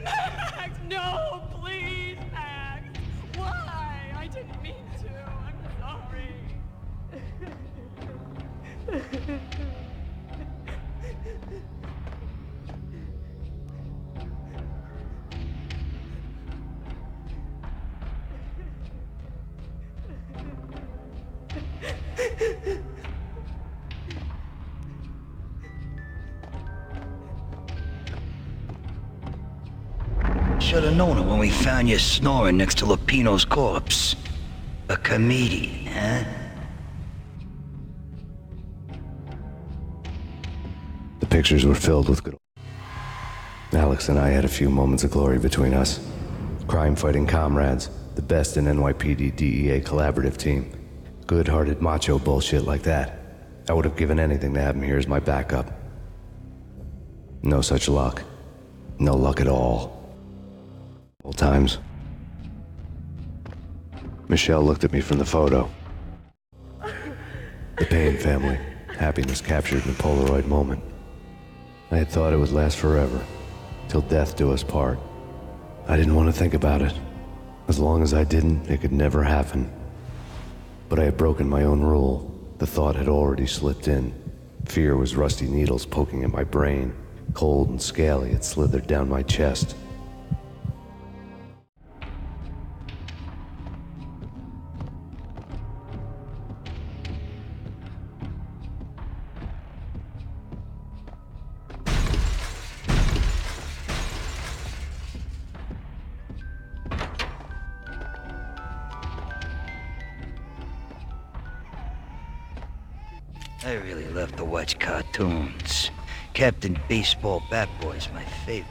Max, no, please, Max. Why? I didn't mean to. I'm sorry. Should have known it when we found you snoring next to Lupino's corpse. A comedian, huh? The pictures were filled with good... Alex and I had a few moments of glory between us. Crime-fighting comrades, the best in NYPD DEA collaborative team. Good-hearted macho bullshit like that. I would have given anything to have him here as my backup. No such luck. No luck at all. Old times. Michelle looked at me from the photo. The Payne family. Happiness captured in a Polaroid moment. I had thought it would last forever. Till death do us part. I didn't want to think about it. As long as I didn't, it could never happen. But I had broken my own rule. The thought had already slipped in. Fear was rusty needles poking at my brain. Cold and scaly, it slithered down my chest. I really love to watch cartoons. Captain Baseball Bat Boy's my favorite.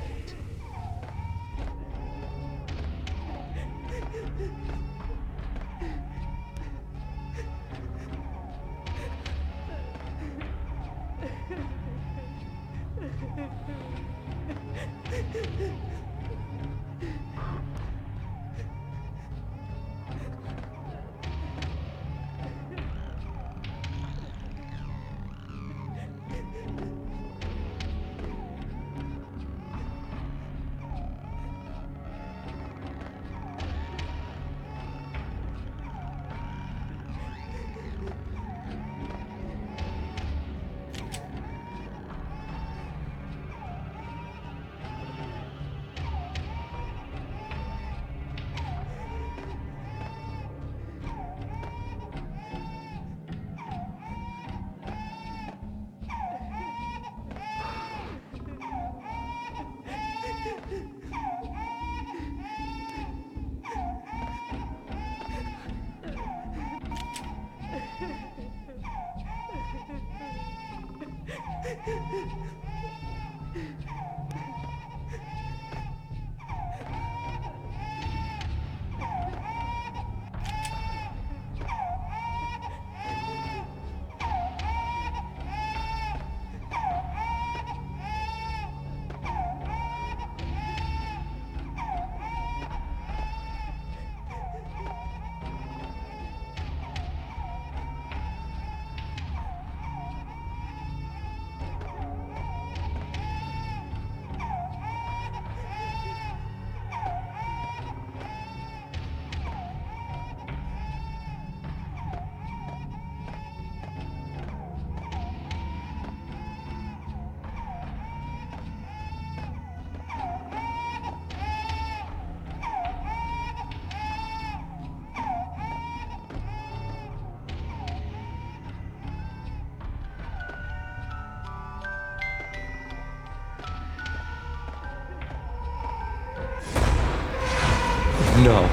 No.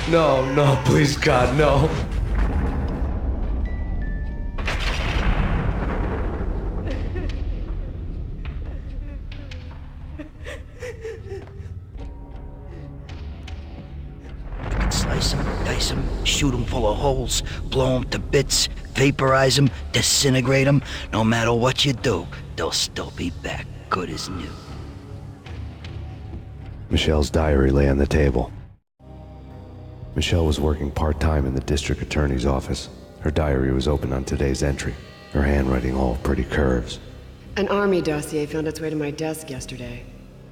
No, no, please God, no. Slice them, dice them, shoot them full of holes, blow them to bits, vaporize them, disintegrate them. No matter what you do, they'll still be back, good as new. Michelle's diary lay on the table. Michelle was working part-time in the district attorney's office. Her diary was open on today's entry, her handwriting all pretty curves. An army dossier found its way to my desk yesterday.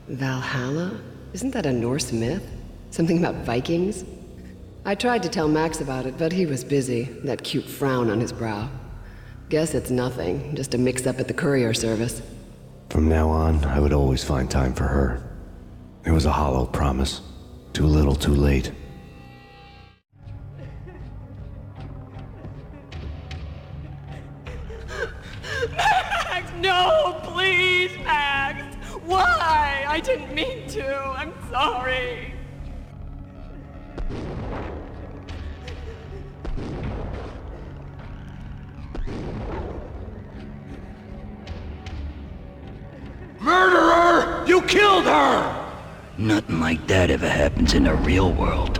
Valhalla? Isn't that a Norse myth? Something about Vikings? I tried to tell Max about it, but he was busy, that cute frown on his brow. Guess it's nothing, just a mix-up at the courier service. From now on, I would always find time for her. It was a hollow promise. Too little, too late. Max, no, please, Max. Why? I didn't mean to. I'm sorry. Murderer! You killed her! Nothing like that ever happens in the real world.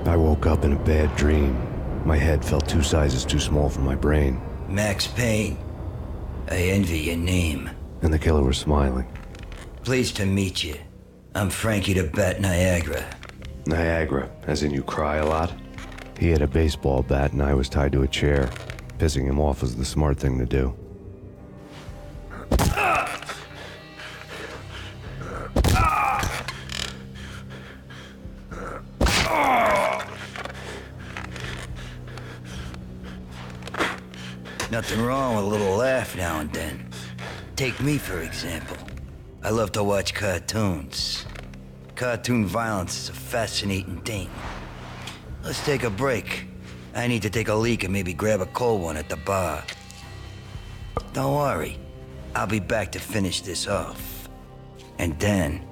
I woke up in a bad dream. My head felt 2 sizes too small for my brain. Max Payne. I envy your name. And the killer was smiling. Pleased to meet you. I'm Frankie the Bat Niagara. Niagara, as in you cry a lot? He had a baseball bat and I was tied to a chair. Pissing him off was the smart thing to do. Nothing wrong with a little laugh now and then. Take me, for example. I love to watch cartoons. Cartoon violence is a fascinating thing. Let's take a break. I need to take a leak and maybe grab a cold one at the bar. Don't worry. I'll be back to finish this off. And then,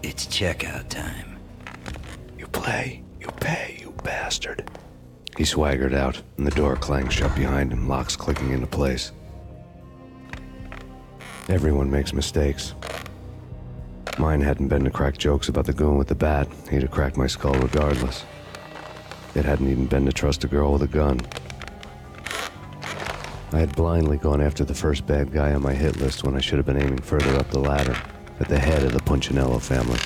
it's checkout time. You play, you pay, you bastard. He swaggered out, and the door clanged shut behind him, locks clicking into place. Everyone makes mistakes. Mine hadn't been to crack jokes about the goon with the bat. He'd have cracked my skull regardless. It hadn't even been to trust a girl with a gun. I had blindly gone after the first bad guy on my hit list when I should have been aiming further up the ladder, at the head of the Punchinello family.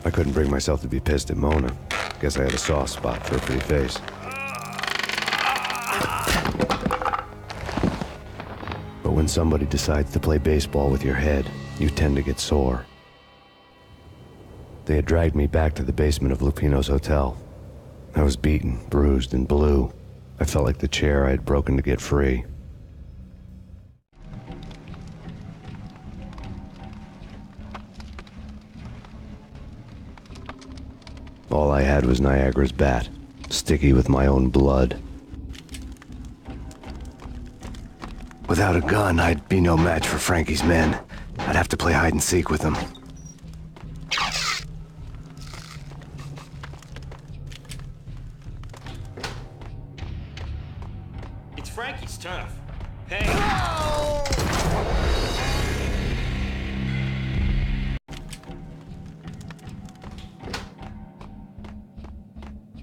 I couldn't bring myself to be pissed at Mona. Guess I had a soft spot for a pretty face. But when somebody decides to play baseball with your head, you tend to get sore. They had dragged me back to the basement of Lupino's hotel. I was beaten, bruised, and blue. I felt like the chair I had broken to get free. All I had was Niagara's bat, sticky with my own blood. Without a gun, I'd be no match for Frankie's men. I'd have to play hide and seek with them. It's Frankie's turf. Hey!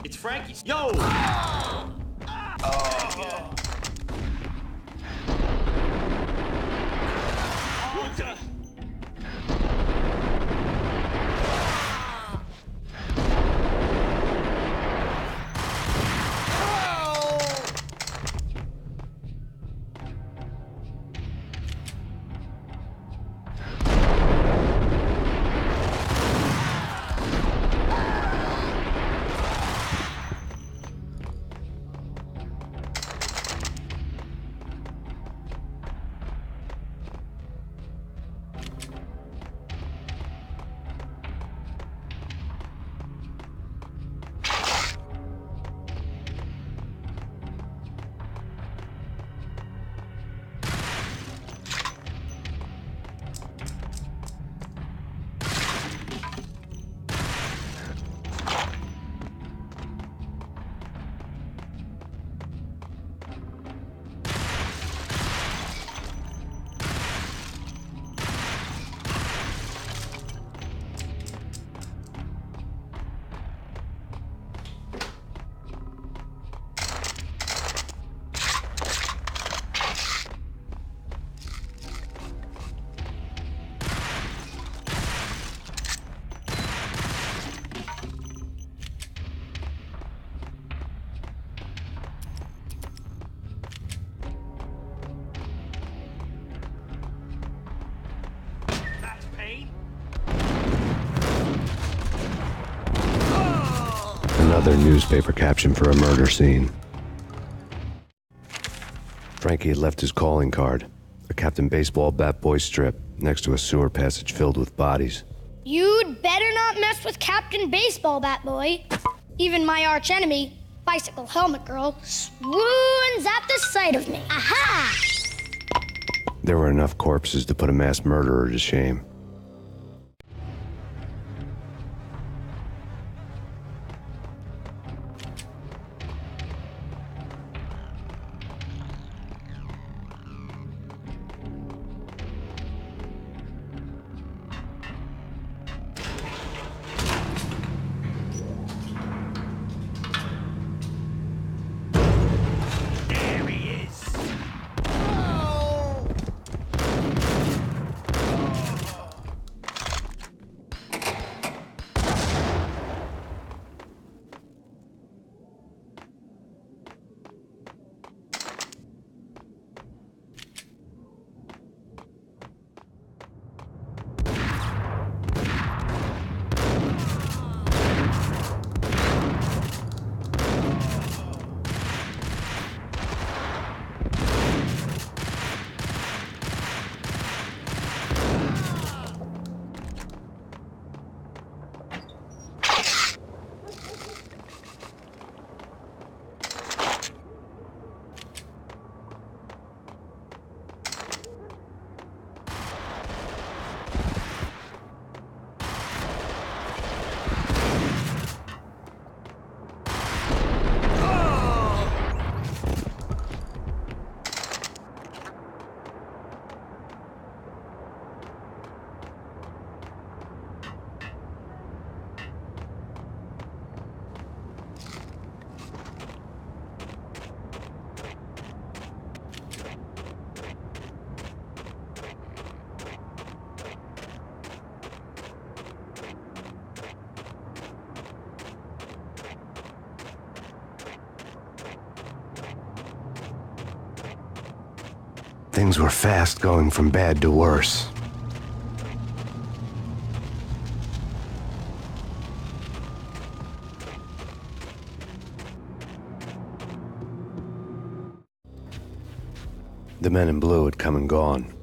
It's Frankie's. Yo! another newspaper caption for a murder scene. Frankie had left his calling card, a Captain Baseball bat boy strip, next to a sewer passage filled with bodies. You'd better not mess with Captain Baseball Bat Boy. Even my arch enemy, Bicycle Helmet Girl, swoons at the sight of me. Aha! There were enough corpses to put a mass murderer to shame. Things were fast going from bad to worse. The men in blue had come and gone.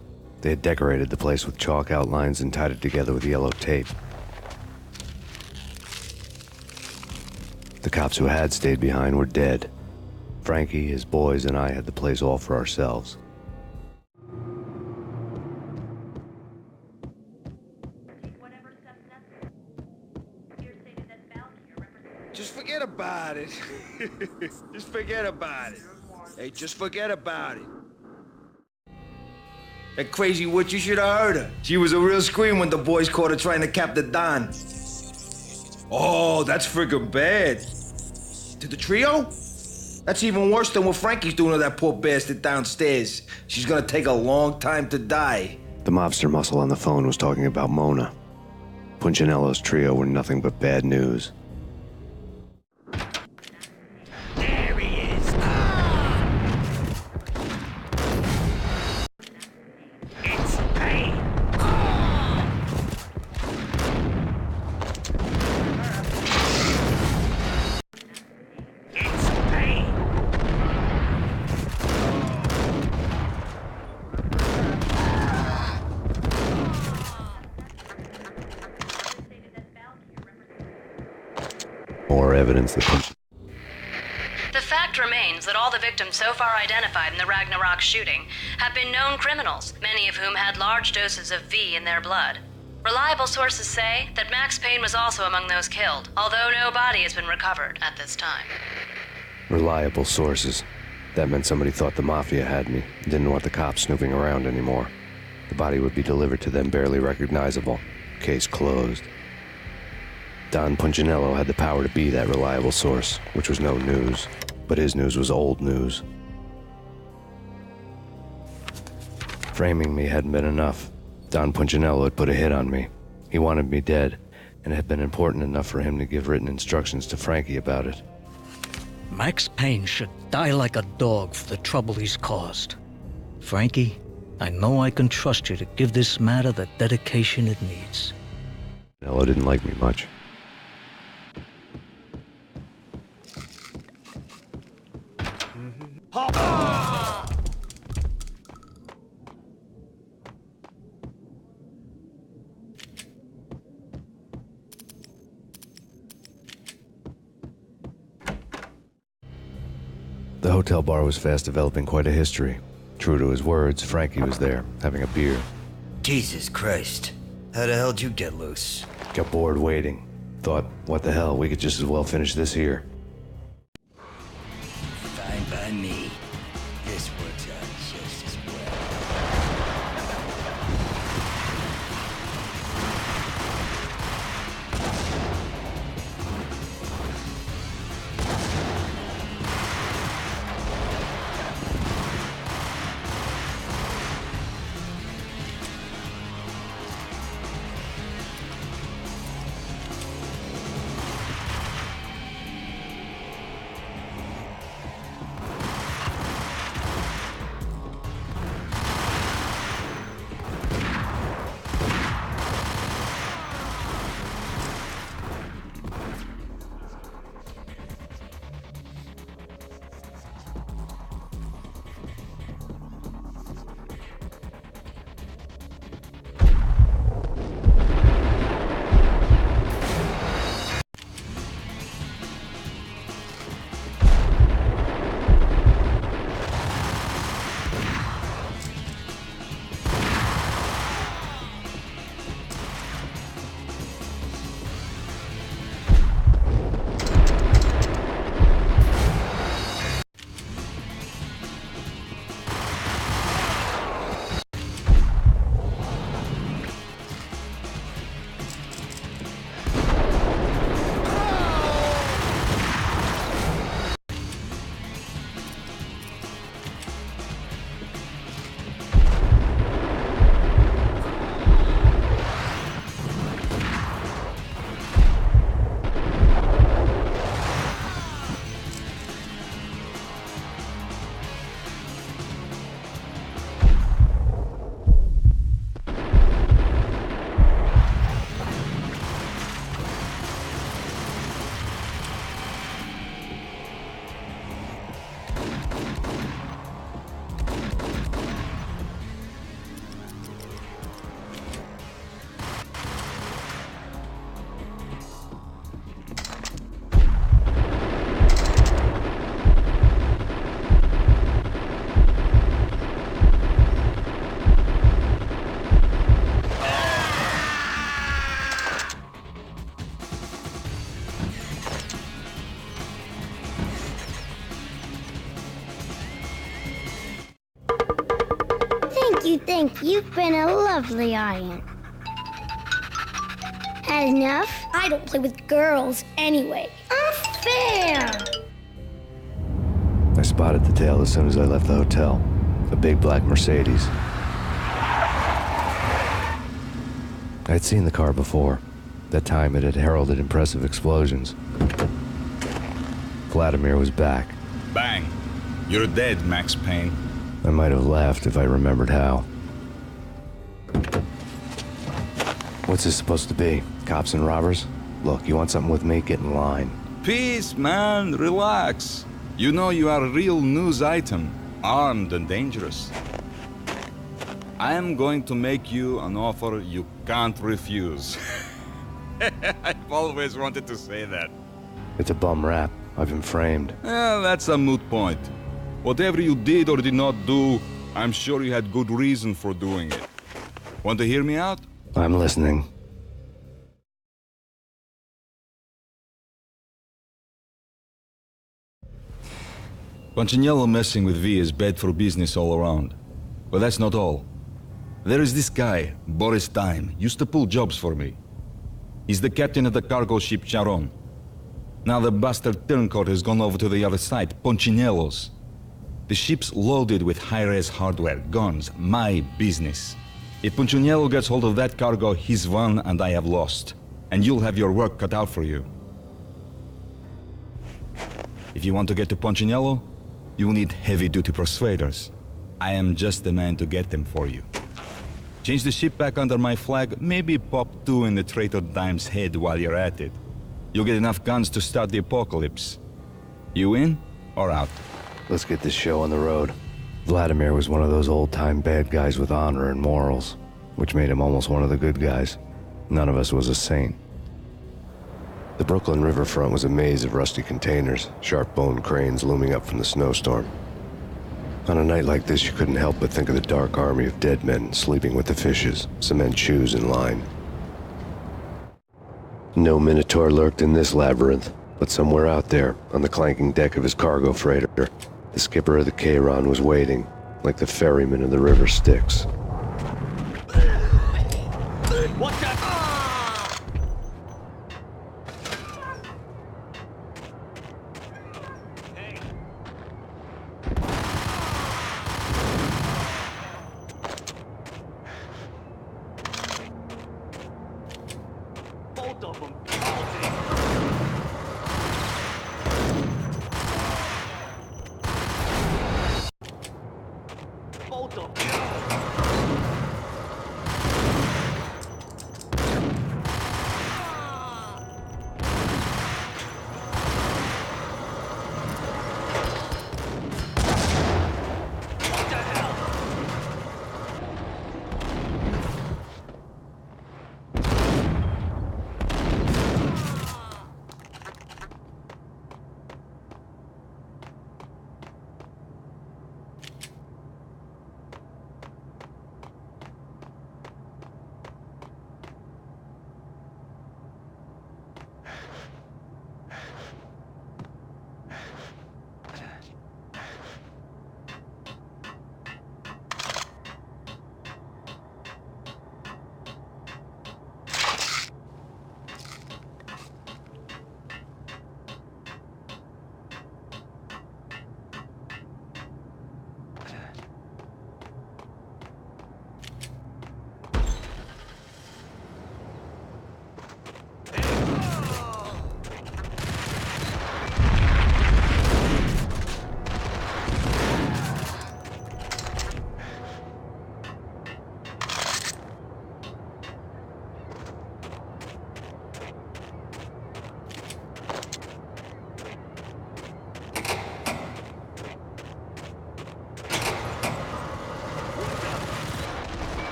They had decorated the place with chalk outlines and tied it together with yellow tape. The cops who had stayed behind were dead. Frankie, his boys, and I had the place all for ourselves. Just forget about it. Just forget about it. Hey, just forget about it. That crazy witch, you should have heard her. She was a real scream when the boys caught her trying to cap the Don. Oh, that's friggin' bad. To the trio? That's even worse than what Frankie's doing to that poor bastard downstairs. She's gonna take a long time to die. The mobster muscle on the phone was talking about Mona. Punchinello's trio were nothing but bad news. There he is. It's Payne. It's Payne. More evidence that The fact remains that all the victims so far identified in the Ragnarok shooting have been known criminals, many of whom had large doses of V in their blood. Reliable sources say that Max Payne was also among those killed, although no body has been recovered at this time. reliable sources. That meant somebody thought the Mafia had me, didn't want the cops snooping around anymore. The body would be delivered to them barely recognizable. Case closed. Don Punchinello had the power to be that reliable source, which was no news. But his news was old news. Framing me hadn't been enough. Don Punchinello had put a hit on me. He wanted me dead, and it had been important enough for him to give written instructions to Frankie about it. Max Payne should die like a dog for the trouble he's caused. Frankie, I know I can trust you to give this matter the dedication it needs. Punchinello didn't like me much. The hotel bar was fast developing quite a history. True to his words, Frankie was there, having a beer. Jesus Christ. How the hell did you get loose? Got bored waiting. Thought, what the hell, we could just as well finish this here. Fine by me. This works out just as well. You think you've been a lovely aunt. Had enough? I don't play with girls anyway. Unfair! I spotted the tail as soon as I left the hotel. A big black Mercedes. I'd seen the car before. That time it had heralded impressive explosions. Vladimir was back. Bang! You're dead, Max Payne. I might have laughed if I remembered how. What's this supposed to be? Cops and robbers? Look, you want something with me? Get in line. Peace, man. Relax. You know you are a real news item. Armed and dangerous. I am going to make you an offer you can't refuse. I've always wanted to say that. It's a bum rap. I've been framed. Well, that's a moot point. Whatever you did or did not do, I'm sure you had good reason for doing it. Want to hear me out? I'm listening. Punchinello messing with V is bad for business all around. But that's not all. There is this guy, Boris Time, used to pull jobs for me. He's the captain of the cargo ship Charon. Now the bastard turncoat has gone over to the other side, Punchinello's. The ship's loaded with high-res hardware, guns, my business. If Punchinello gets hold of that cargo, he's won and I have lost. And you'll have your work cut out for you. If you want to get to Punchinello, you will need heavy-duty persuaders. I am just the man to get them for you. Change the ship back under my flag, maybe pop 2 in the traitor Dime's head while you're at it. You'll get enough guns to start the apocalypse. You in or out? Let's get this show on the road. Vladimir was one of those old-time bad guys with honor and morals, which made him almost one of the good guys. None of us was a saint. The Brooklyn riverfront was a maze of rusty containers, sharp-boned cranes looming up from the snowstorm. On a night like this, you couldn't help but think of the dark army of dead men sleeping with the fishes, cement shoes in line. No Minotaur lurked in this labyrinth, but somewhere out there, on the clanking deck of his cargo freighter, the skipper of the Cheiron was waiting, like the ferryman of the river Styx. What the? Both of them.